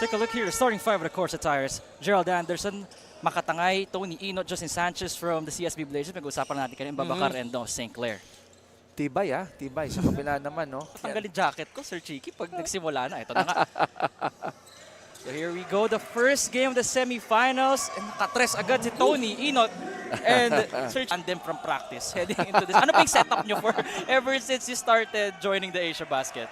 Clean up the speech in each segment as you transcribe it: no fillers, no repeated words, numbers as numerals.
Take a look here, the starting five of the CORSA Tires. Gerald Anderson, Makatangay, Tony Ino, Justin Sanchez from the CSB Blazers. Mag-usapan natin kanina, Babacar and St. Clair. Tibay tibay. Sa kabila naman, no? Tanggalin jacket ko, Sir Cheeky, pag nagsimula na. Ito na nga. So here we go, the first game of the semifinals. And nakatres agad si Tony Ino. And Sir and them from practice heading into this. Ano pa yung setup nyo for ever since you started joining the Asiabasket?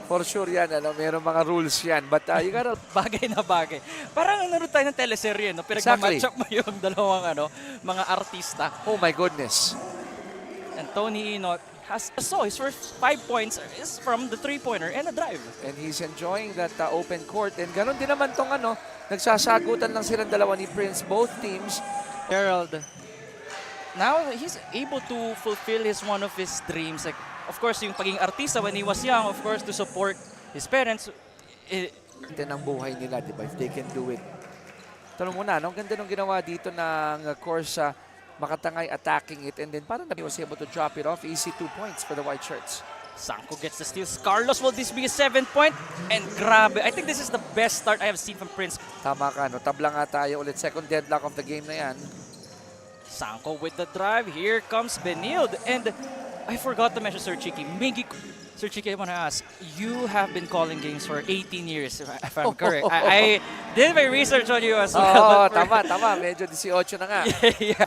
For sure yan, mayroong mga rules yan. But you gotta... Bagay na bagay. Parang naroon tayo ng teleserye, no? Pinagmamatch up mo yung dalawang mga artista. Oh my goodness. And Tony Ino has his first 5 points is from the three-pointer and a drive. And he's enjoying that open court. And ganun din naman tong nagsasagutan lang silang dalawa ni Prince, both teams. Gerald, now he's able to fulfill one of his dreams. Like, of course, yung pagiging artista when he was young, of course, to support his parents. Ito ang buhay nila, di ba? If they can do it. Tanong mo na, ang ganda nung ginawa dito ng CORSA, Makatangay attacking it, and then parang he was able to drop it off. Easy 2 points for the white shirts. Sanko gets the steals. Carlos, will this be a 7-point? And grabe, I think this is the best start I have seen from Prince. Tama ka, no? Tabla nga tayo ulit. Second deadlock of the game na yan. Sanko with the drive. Here comes Benilde. And I forgot to mention Sir Cheeky. Sir Cheeky, I want to ask, you have been calling games for 18 years, if I'm correct. I did my research on you as well. Oo, tama. Medyo 18 na nga. Yeah.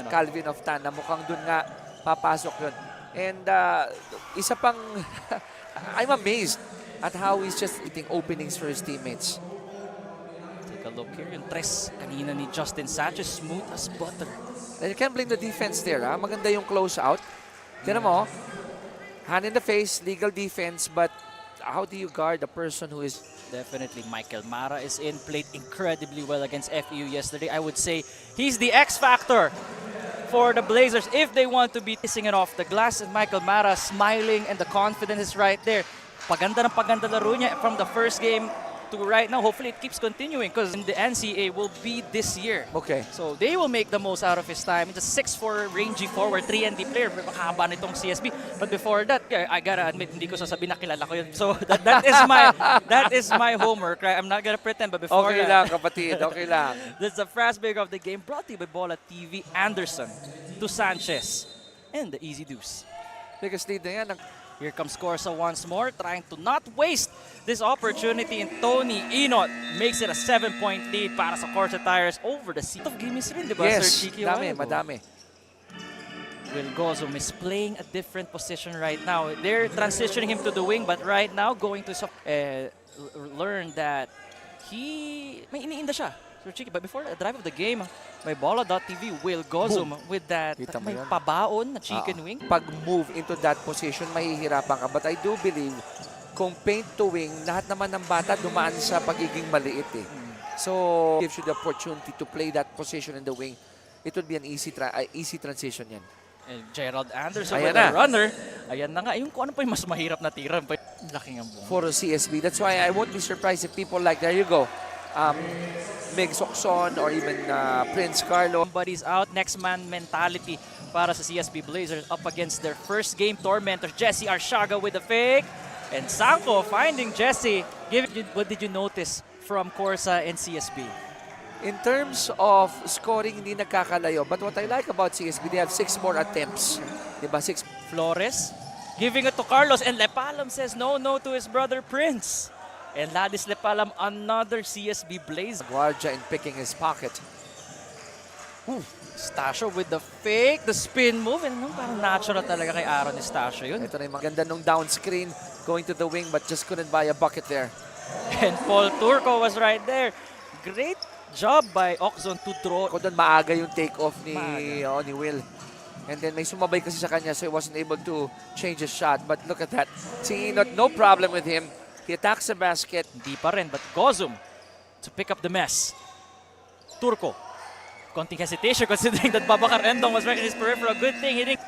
Calvin of Tan, na mukhang dun nga papasok yun. And isa pang, I'm amazed at how he's just getting openings for his teammates. Take a look here. Yung tres kanina ni Justin Sanchez, smooth as butter. And you can't blame the defense there. Maganda yung close out. Tignan mo, hand in the face, legal defense, but how do you guard a person who is... Definitely, Michael Mara is in, played incredibly well against FEU yesterday. I would say he's the X factor for the Blazers if they want to be kissing it off the glass. And Michael Mara smiling and the confidence is right there. Paganda ng paganda laro niya from the first game to right now. Hopefully it keeps continuing because the NCAA will be this year. Okay. So they will make the most out of his time. It's a 6'4" rangy forward, 3-and-D player. Makahaba nitong CSB. But before that, I gotta admit, hindi ko sasabihin na kilala ko yun. So that is my homework. Right? I'm not gonna pretend, but before okay lang, kapatid. Okay lang. That's the fast break of the game brought to you by Bola TV. Anderson to Sanchez. And the easy deuce. Biggest lead na yan. Here comes CORSA once more, trying to not waste this opportunity. And Tony Ino makes it a 7-point lead para sa CORSA Tires over the seat of game is rin, di ba, yes, Sir Cheeky? madami. Will Gozum is playing a different position right now. They're transitioning him to the wing, but right now going to learn that may iniinda siya. Sir Cheeky, but before the drive of the game, may Bola.tv, Will Gozum with that may pabaon na chicken wing. Pag-move into that position, mahihirapan ka. But I do believe, kung paint to wing, lahat naman ng bata dumaan sa pagiging maliit eh. So, gives you the opportunity to play that position in the wing. It would be an easy transition yan. And Gerald Anderson with a runner. Ayan na nga. Yung kung ano pa yung mas mahirap na tira. Laking ang buong. For CSB. That's why I won't be surprised if people like, there you go. Meg Sokson or even Prince Carlo. Somebody's out. Next man mentality para sa CSB Blazers up against their first game tormentor. Jesse Arsiaga with a fake. And Sanko finding Jesse. What did you notice from CORSA and CSB? In terms of scoring, hindi nagkakalayo. But what I like about CSB, they have 6 more attempts. Diba? 6. Flores giving it to Carlos. And Lepalam says no to his brother Prince. And Ladis Lepalam, another CSB Blaze. Guardia in picking his pocket. Stasio with the fake, the spin move. And parang natural talaga kay Aaron Stasio yun. Ito na yung maganda nung down screen, going to the wing but just couldn't buy a bucket there. And Paul Turco was right there. Great job by Oxzon to draw. Ako doon maaga yung take-off ni Will. And then may sumabay kasi sa kanya so he wasn't able to change his shot. But look at that. See, no problem with him. He attacks the basket. Hindi pa rin, but Gozum to pick up the mess. Turco. Konting hesitation considering that Babacar Endong was right in his peripheral. Good thing he didn't.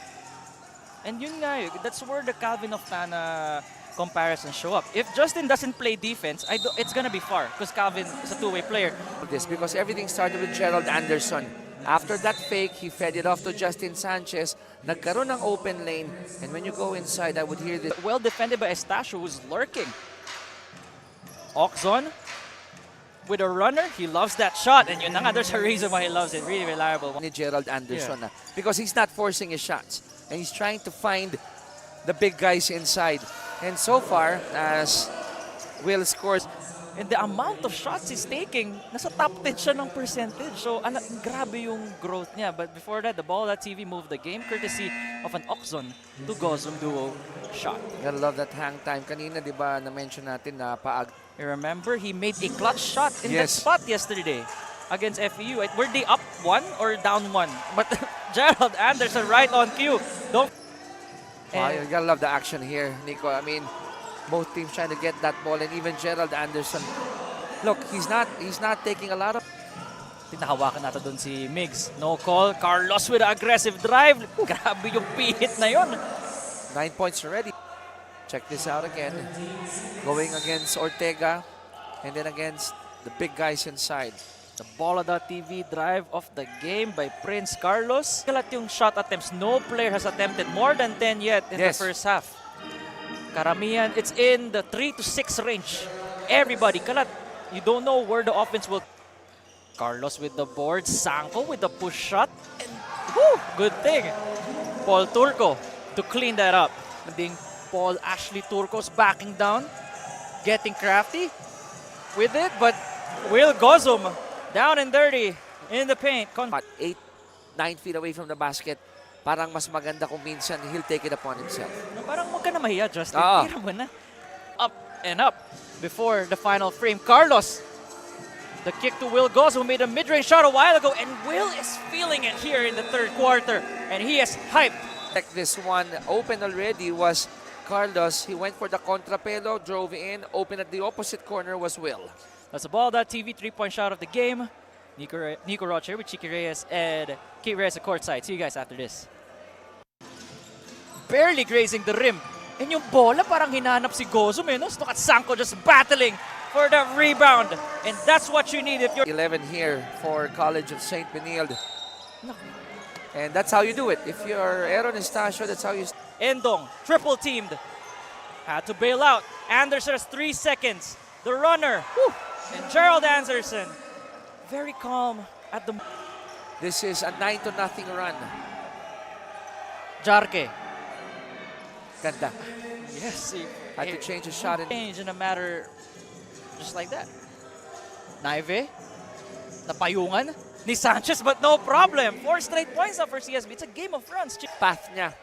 And yun nga, that's where the Calvin of Tana comparisons show up. If Justin doesn't play defense, it's gonna be far because Calvin is a two-way player. Because everything started with Gerald Anderson. After that fake, he fed it off to Justin Sanchez. Nagkaroon ng open lane. And when you go inside, I would hear this. Well defended by Estasio, who's lurking. Oxon with a runner. He loves that shot. And yun na nga, there's a reason why he loves it. Really reliable. Ni Gerald Anderson because he's not forcing his shots and he's trying to find the big guys inside. And so far, as Will scores, And the amount of shots he's taking, nasa top 10 siya ng percentage. So, grabe yung growth niya. But before that, the Ball.TV moved the game courtesy of an Oxon to Gozum duo shot. I love that hang time. Kanina, di ba, na-mention natin na paag. You remember, he made a clutch shot in that Yes. spot yesterday against FEU. Were they up 1 or down 1? But Gerald Anderson right on cue. Don't. Wow, you gotta love the action here, Nico. I mean, both teams trying to get that ball, and even Gerald Anderson. Look, he's not taking a lot of. Tinahawakan natin doon si Migs. No call. Carlos with an aggressive drive. Grabe yung pihit na yon. 9 points already. Check this out again. Going against Ortega, and then against the big guys inside. The Bola.TV drive of the game by Prince Carlos. Kalat yung shot attempts. No player has attempted more than 10 yet in the first half. Karamihan, it's in the 3 to 6 range. Everybody, kalat. You don't know where the offense will. Carlos with the board. Sanko with the push shot. And woo, good thing. Paul Turco to clean that up. Ding Paul Ashley Turco's backing down. Getting crafty with it. But Will Gozum down and dirty in the paint. 8-9 feet away from the basket. Parang mas maganda kung minsan he'll take it upon himself. Parang huwag ka na mahiya, Justin. Tira mo na. Up and up before the final frame. Carlos, the kick to Will Goss, who made a mid-range shot a while ago. And Will is feeling it here in the third quarter. And he is hyped. This one open already was Carlos. He went for the contrapelo, drove in. Open at the opposite corner was Will. That's a Ball.TV 3-point shot of the game. Nico Rocher with Chiqui Reyes and Kate Reyes at courtside. See you guys after this. Barely grazing the rim. And yung bola parang hinanap si Gozum eh, no? Look at Sanko just battling for the rebound. And that's what you need if you're 11 here for College of St. Benilde. And that's how you do it. If you're Aaron Estacio, that's how you... Endong, triple teamed. Had to bail out. Anderson has 3 seconds. The runner. Whew. And Gerald Anderson. Very calm at the... This is a 9-0 run. Jarque. Ganda. Yes. Had to change his shot. Change in a matter just like that. Naive. Napayungan ni Sanchez, but no problem. 4 straight points now for CSB. It's a game of runs. Path niya.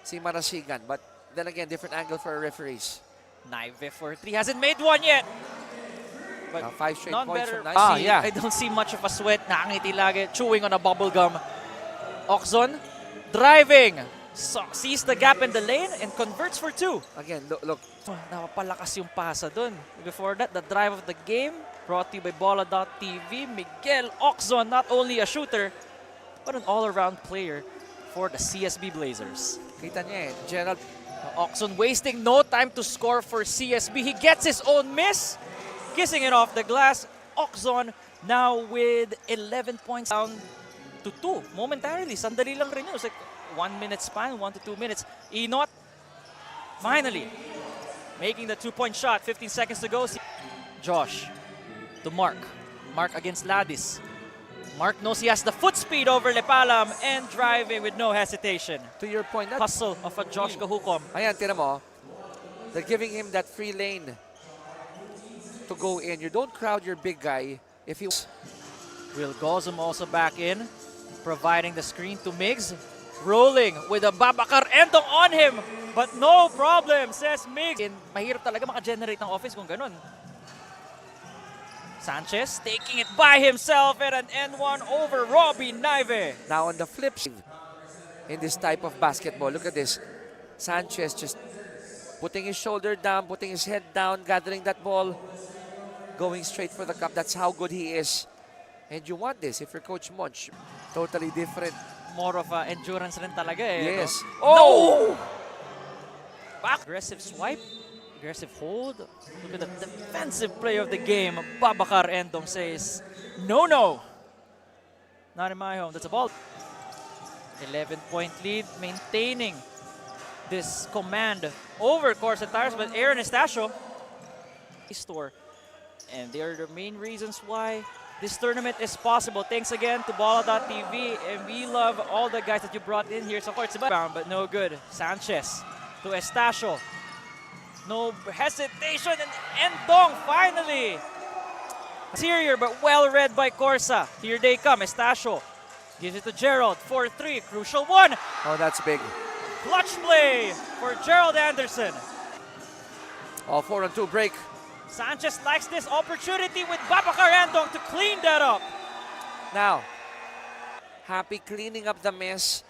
Si Marasigan. But then again, different angle for referees. Naive for 3. Hasn't made one yet. But 5 straight none points better. from Nice. I don't see much of a sweat. Nakangiti lagi. Chewing on a bubble gum. Oxon driving. Sees the gap in the lane and converts for 2. Again, look. Napapalakas yung pasa dun. Before that, the drive of the game brought to you by Bola.TV. Miguel Oxon, not only a shooter, but an all-around player for the CSB Blazers. Kita niya eh. Gerald. Oxon wasting no time to score for CSB. He gets his own miss. Kissing it off the glass. Oxon now with 11 points down to 2. Momentarily, sandali lang rin yun. It was like 1 minute span, 1 to 2 minutes. Inot, finally, making the 2-point shot. 15 seconds to go. Josh to Mark. Mark against Ladis. Mark knows he has the foot speed over Lepalam and driving with no hesitation. To your point, that Hustle of a Josh Kahukom. ayan, tira mo. They're giving him that free lane to go in. You don't crowd your big guy if he... Will Gozum also back in, providing the screen to Migs. Rolling with a Babakar Endong on him. But no problem, says Migs. Mahirap talaga maka-generate ng offense kung ganun. Sanchez taking it by himself and an N1 over Robbie Naive. Now on the flip side, in this type of basketball, look at this. Sanchez just putting his shoulder down, putting his head down, gathering that ball, going straight for the cup. That's how good he is. And you want this if you're Coach Monch. Totally different. More of a endurance rin talaga eh. Yes. No? Oh! Back. Aggressive swipe. Aggressive hold. Look at the defensive play of the game. Babakar Endong says, no. Not in my home. That's a ball. 11-point lead. Maintaining this command over CORSA Tires. But Aaron Estacio store. And they are the main reasons why this tournament is possible. Thanks again to Bola.tv, and we love all the guys that you brought in here. So far, it's bound, but no good. Sanchez to Estacio. No hesitation, and Endong finally. Interior, but well read by Corsa. Here they come. Estacio gives it to Gerald. 4-3, crucial one. Oh, that's big. Clutch play for Gerald Anderson. Oh, 4-on-2 break. Sanchez likes this opportunity with Babacar Endong to clean that up. Now, Happy cleaning up the mess.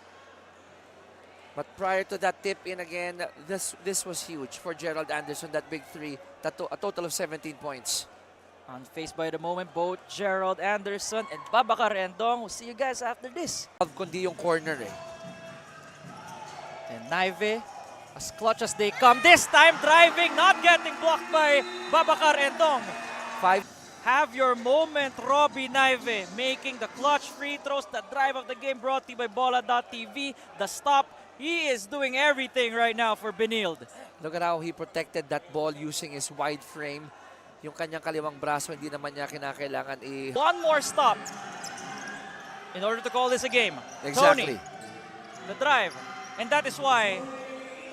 But prior to that tip in again, this was huge for Gerald Anderson, that big three, a total of 17 points. Unfazed by the moment, both Gerald Anderson and Babacar Endong. We'll see you guys after this. Kundi yung corner eh. And Naive, as clutch as they come, this time driving, not getting blocked by Babacar Endong. 5. Have your moment, Robbie Naive, making the clutch free throws, the drive of the game brought to you by Bola.tv, the stop. He is doing everything right now for Benilde. Look at how he protected that ball using his wide frame. Yung kanyang kaliwang braso, hindi naman niya kinakailangan One more stop in order to call this a game. Exactly. Tony, the drive. And that is why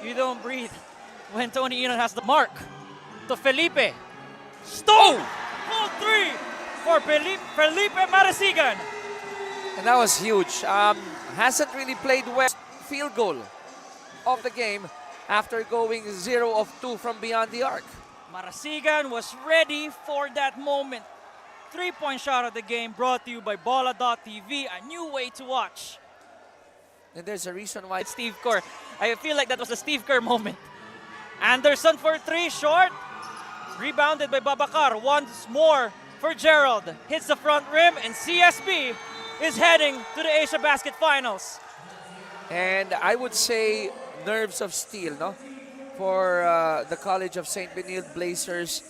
you don't breathe when Tony Inon has the mark. To Felipe. Stone! Full three for Felipe Marasigan. And that was huge. Hasn't really played well. Field goal of the game after going 0 of 2 from beyond the arc. Marasigan was ready for that moment. 3-point shot of the game brought to you by Bola.tv, a new way to watch. And there's a reason why. It's Steve Kerr. I feel like that was a Steve Kerr moment. Anderson for 3, short. Rebounded by Babacar. Once more for Gerald. Hits the front rim, and CSB is heading to the Asiabasket Finals. And I would say nerves of steel, no? For the College of St. Benilde Blazers.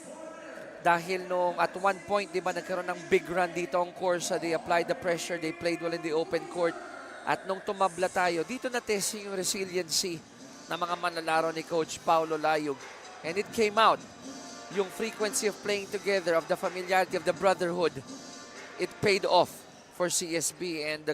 Dahil nung at one point, di ba, nagkaroon ng big run dito ang CORSA. They applied the pressure. They played well in the open court. At nung tumabla tayo, dito na-testing yung resiliency ng mga manlalaro ni Coach Paulo Layog. And it came out. Yung frequency of playing together, of the familiarity, of the brotherhood, it paid off for CSB, and the